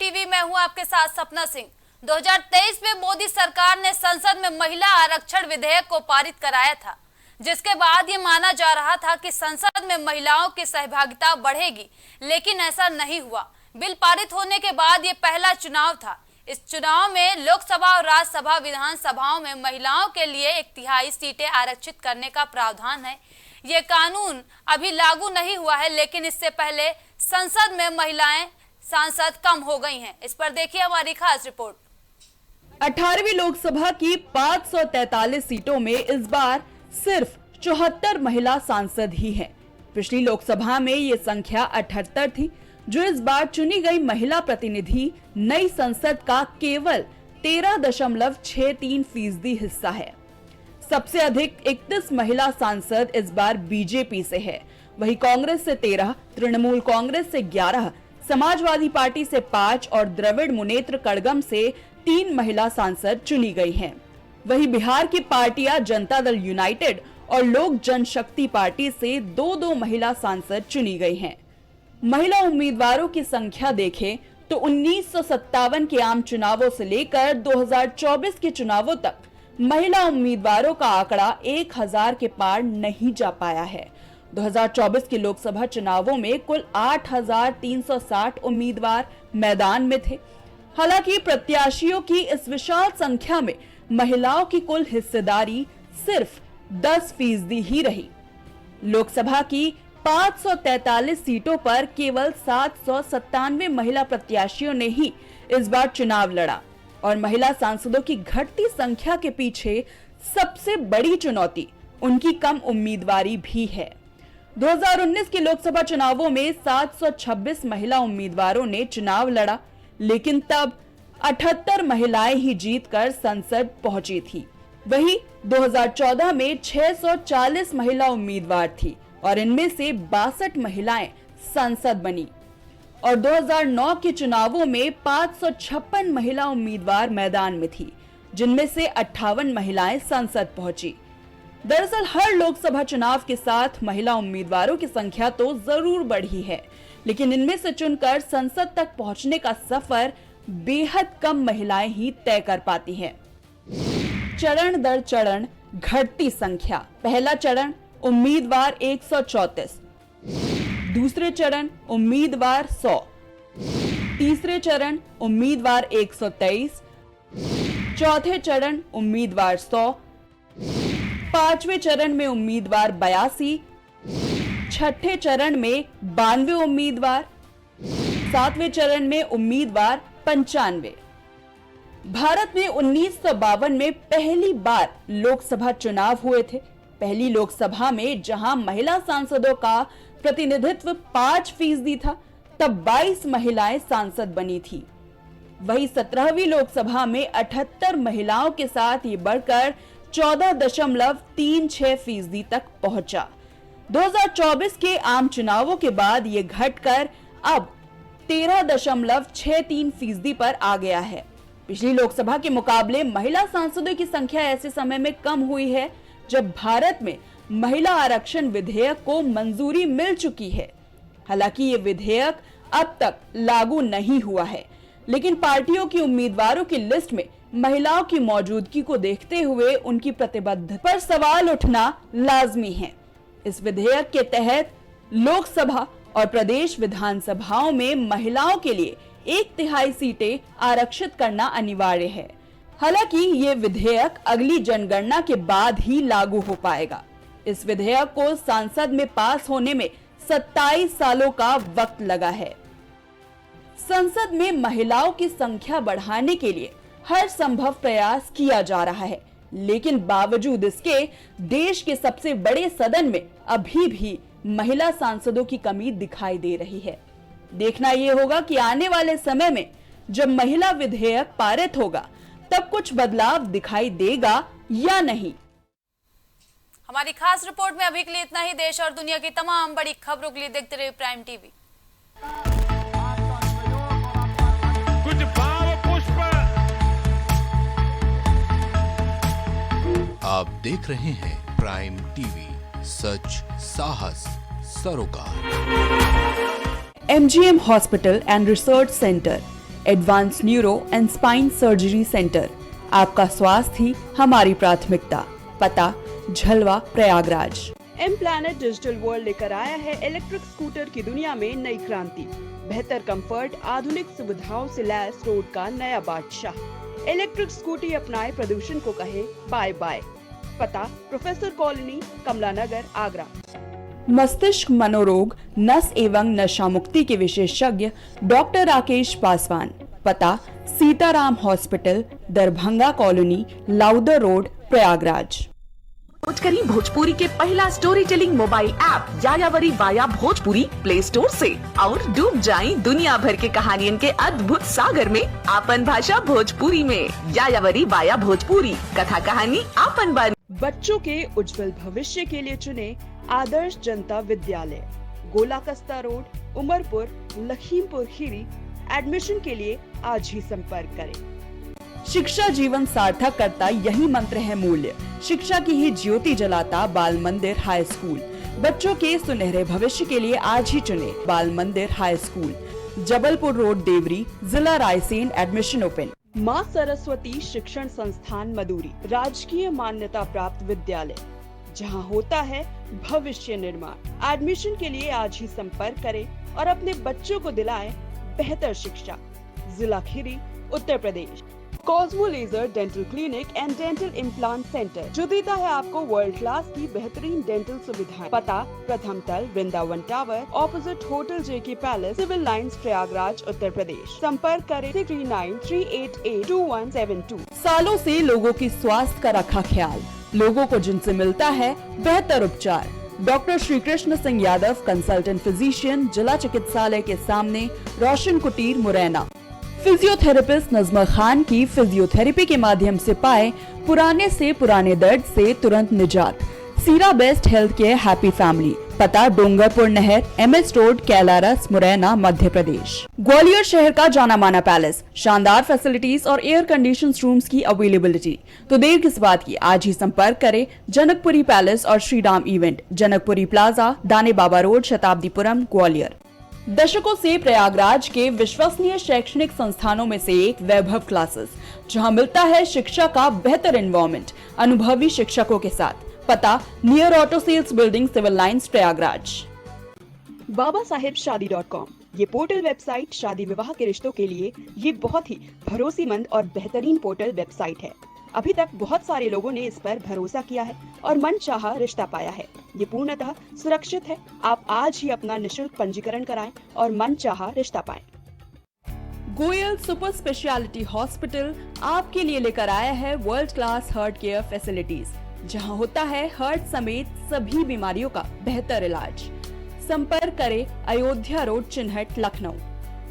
TV में हूं आपके साथ सपना सिंह। 2023 में मोदी सरकार ने संसद में महिला आरक्षण विधेयक को पारित कराया था, जिसके बाद ये माना जा रहा था कि संसद में महिलाओं की सहभागिता बढ़ेगी, लेकिन ऐसा नहीं हुआ। बिल पारित होने के बाद ये पहला चुनाव था। इस चुनाव में लोकसभा और राज्यसभा विधानसभाओं में महिलाओं के लिए 1/3 सीटें आरक्षित करने का प्रावधान है। ये कानून अभी लागू नहीं हुआ है, लेकिन इससे पहले संसद में महिलाएं सांसद कम हो गई हैं। इस पर देखिए हमारी खास रिपोर्ट। 18वीं लोकसभा की 543 सीटों में इस बार सिर्फ 74 महिला सांसद ही हैं। पिछली लोकसभा में ये संख्या 78 थी। जो इस बार चुनी गई महिला प्रतिनिधि नई संसद का केवल 13.63% हिस्सा है। सबसे अधिक 31 महिला सांसद इस बार बीजेपी से है। वहीं कांग्रेस से 13, तृणमूल कांग्रेस से 11, समाजवादी पार्टी से 5 और द्रविड़ मुनेत्र कड़गम से 3 महिला सांसद चुनी गई हैं। वहीं बिहार की पार्टियां जनता दल यूनाइटेड और लोक जनशक्ति पार्टी से 2-2 महिला सांसद चुनी गई हैं। महिला उम्मीदवारों की संख्या देखें तो 1957 के आम चुनावों से लेकर 2024 के चुनावों तक महिला उम्मीदवारों का आंकड़ा 1000 के पार नहीं जा पाया है। 2024 के लोकसभा चुनावों में कुल 8360 उम्मीदवार मैदान में थे। हालांकि प्रत्याशियों की इस विशाल संख्या में महिलाओं की कुल हिस्सेदारी सिर्फ 10% ही रही। लोकसभा की 543 सीटों पर केवल 797 महिला प्रत्याशियों ने ही इस बार चुनाव लड़ा और महिला सांसदों की घटती संख्या के पीछे सबसे बड़ी चुनौती उनकी कम उम्मीदवारी भी है। 2019 के लोकसभा चुनावों में 726 महिला उम्मीदवारों ने चुनाव लड़ा, लेकिन तब 78 महिलाएं ही जीतकर संसद पहुंची थी। वहीं 2014 में 640 महिला उम्मीदवार थी और इनमें से 62 महिलाएं सांसद बनी और 2009 के चुनावों में 556 महिला उम्मीदवार मैदान में थी, जिनमें से 58 महिलाएं संसद पहुंची। दरअसल हर लोकसभा चुनाव के साथ महिला उम्मीदवारों की संख्या तो जरूर बढ़ी है, लेकिन इनमें से चुनकर संसद तक पहुंचने का सफर बेहद कम महिलाएं ही तय कर पाती हैं। चरण दर चरण घटती संख्या। पहला चरण उम्मीदवार 134, दूसरे चरण उम्मीदवार 100, तीसरे चरण उम्मीदवार 123, चौथे चरण उम्मीदवार 100, पांचवें चरण में उम्मीदवार 82, छठे चरण में 92 उम्मीदवार, सातवें चरण में उम्मीदवार 95। भारत में 1952 में पहली बार लोकसभा चुनाव हुए थे। पहली लोकसभा में जहां महिला सांसदों का प्रतिनिधित्व 5% था, तब 22 महिलाएं सांसद बनी थी। वहीं 17वीं लोकसभा में 78 महिलाओं के साथ ये बढ़कर 14.36% तक पहुंचा। 2024 के आम चुनावों के बाद ये घटकर अब 13.63% पर आ गया है। पिछली लोकसभा के मुकाबले महिला सांसदों की संख्या ऐसे समय में कम हुई है जब भारत में महिला आरक्षण विधेयक को मंजूरी मिल चुकी है। हालांकि ये विधेयक अब तक लागू नहीं हुआ है, लेकिन पार्टियों की उम्मीदवारों की लिस्ट में महिलाओं की मौजूदगी को देखते हुए उनकी प्रतिबद्धता पर सवाल उठना लाजमी है। इस विधेयक के तहत लोकसभा और प्रदेश विधानसभाओं में महिलाओं के लिए 1/3 सीटें आरक्षित करना अनिवार्य है। हालांकि ये विधेयक अगली जनगणना के बाद ही लागू हो पाएगा। इस विधेयक को संसद में पास होने में 27 सालों का वक्त लगा है। संसद में महिलाओं की संख्या बढ़ाने के लिए हर संभव प्रयास किया जा रहा है, लेकिन बावजूद इसके देश के सबसे बड़े सदन में अभी भी महिला सांसदों की कमी दिखाई दे रही है। देखना यह होगा कि आने वाले समय में जब महिला विधेयक पारित होगा तब कुछ बदलाव दिखाई देगा या नहीं। हमारी खास रिपोर्ट में अभी के लिए इतना ही। देश और दुनिया की तमाम बड़ी खबरों के लिए देखते रहिए प्राइम टीवी। कुछ भाव पुष्प। आप देख रहे हैं प्राइम टीवी, सच साहस सरोकार। MGM hospital and research centre advance neuro and spine surgery centre. आपका स्वास्थ्य ही हमारी प्राथमिकता। पता Jhalwa Prayagraj. M planet digital world लेकर आया है इलेक्ट्रिक स्कूटर की दुनिया में नई क्रांति। बेहतर कंफर्ट, आधुनिक सुविधाओं से लैस रोड का नया बादशाह। इलेक्ट्रिक स्कूटी अपनाए, प्रदूषण को कहे बाय बाय। पता प्रोफेसर कॉलोनी, कमला नगर, आगरा। मस्तिष्क मनोरोग, नस एवं नशा मुक्ति के विशेषज्ञ डॉक्टर राकेश पासवान। पता Sitaram hospital, Darbhanga colony, Lowther road, Prayagraj. करी भोजपुरी के पहला story telling mobile app Yayavari via Bhojpuri play store से और डूब जाएं दुनिया भर के कहानियन के अद्भुत सागर में आपन भाषा भोजपुरी में। यायावरी वाया भोजपुरी, कथा कहानी आपन बानी। बच्चों के उज्जवल भविष्य के लिए चुने आदर्श जनता विद्यालय, गोला कस्ता रोड, उमरपुर, लखीमपुर खीरी। एडमिशन के लिए आज ही संपर्क करें। शिक्षा जीवन सार्थक करता, यही मंत्र है मूल्य। शिक्षा की ही ज्योति जलाता बाल मंदिर हाई स्कूल। बच्चों के सुनहरे भविष्य के लिए आज ही चुने Bal Mandir high school, Jabalpur road, Deori, जिला रायसेन। Admission open. माँ सरस्वती शिक्षण संस्थान मदुरी, राजकीय मान्यता प्राप्त विद्यालय, जहाँ होता है भविष्य निर्माण। एडमिशन के लिए आज ही संपर्क करें और अपने बच्चों को दिलाएं बेहतर शिक्षा। जिला Kheri, Uttar Pradesh. Cosmo laser dental clinic and dental implant centre, जो देता है आपको वर्ल्ड क्लास की बेहतरीन डेंटल सुविधाएं। पता प्रथम तल, वृंदावन टावर, ऑपोजिट होटल जेके palace, civil lines, Prayagraj, Uttar Pradesh. संपर्क करें 3938822172। सालों से लोगों की स्वास्थ्य का रखा ख्याल, लोगों को जिनसे मिलता है बेहतर उपचार। Doctor Shri Krishna Singh Yadav, consultant physician, जिला चिकित्सालय के सामने, रोशन कुटीर, मुरैना। फिजियोथेरेपिस्ट नजमा खान की फिजियोथेरेपी के माध्यम से पाए पुराने से पुराने दर्द से तुरंत निजात। सीरा best health care happy family. पता डोंगरपुर नहर, MS रोड, कैलारस, मुरैना, मध्य प्रदेश। ग्वालियर शहर का जाना माना पैलेस, शानदार फैसिलिटीज और एयर कंडीशन रूम्स की अवेलेबिलिटी। तो देर किस बात की, आज ही संपर्क करें। जनकपुरी पैलेस और श्रीराम इवेंट, जनकपुरी प्लाजा, दाने बाबा रोड, शताब्दीपुरम, ग्वालियर। दशकों से प्रयागराज के विश्वसनीय शैक्षणिक संस्थानों में से एक वैभव क्लासेस, जहां मिलता है शिक्षा का बेहतर एनवायरनमेंट अनुभवी शिक्षकों के साथ। पता near auto sales building, civil lines, Prayagraj. babasahebshadi.com, ये पोर्टल वेबसाइट शादी विवाह के रिश्तों के लिए ये बहुत ही भरोसेमंद और बेहतरीन पोर्टल वेबसाइट है। अभी तक बहुत सारे लोगों ने इस पर भरोसा किया है और मनचाहा रिश्ता पाया है। ये पूर्णतः सुरक्षित है। आप आज ही अपना निशुल्क पंजीकरण कराएं और मनचाहा रिश्ता पाएं। गोयल सुपर स्पेशलिटी हॉस्पिटल आपके लिए लेकर आया है world class heart care facilities, जहां होता है हार्ट समेत सभी बीमारियों का बेहतर इलाज। संपर्क करें अयोध्या रोड, चिन्हट, लखनऊ।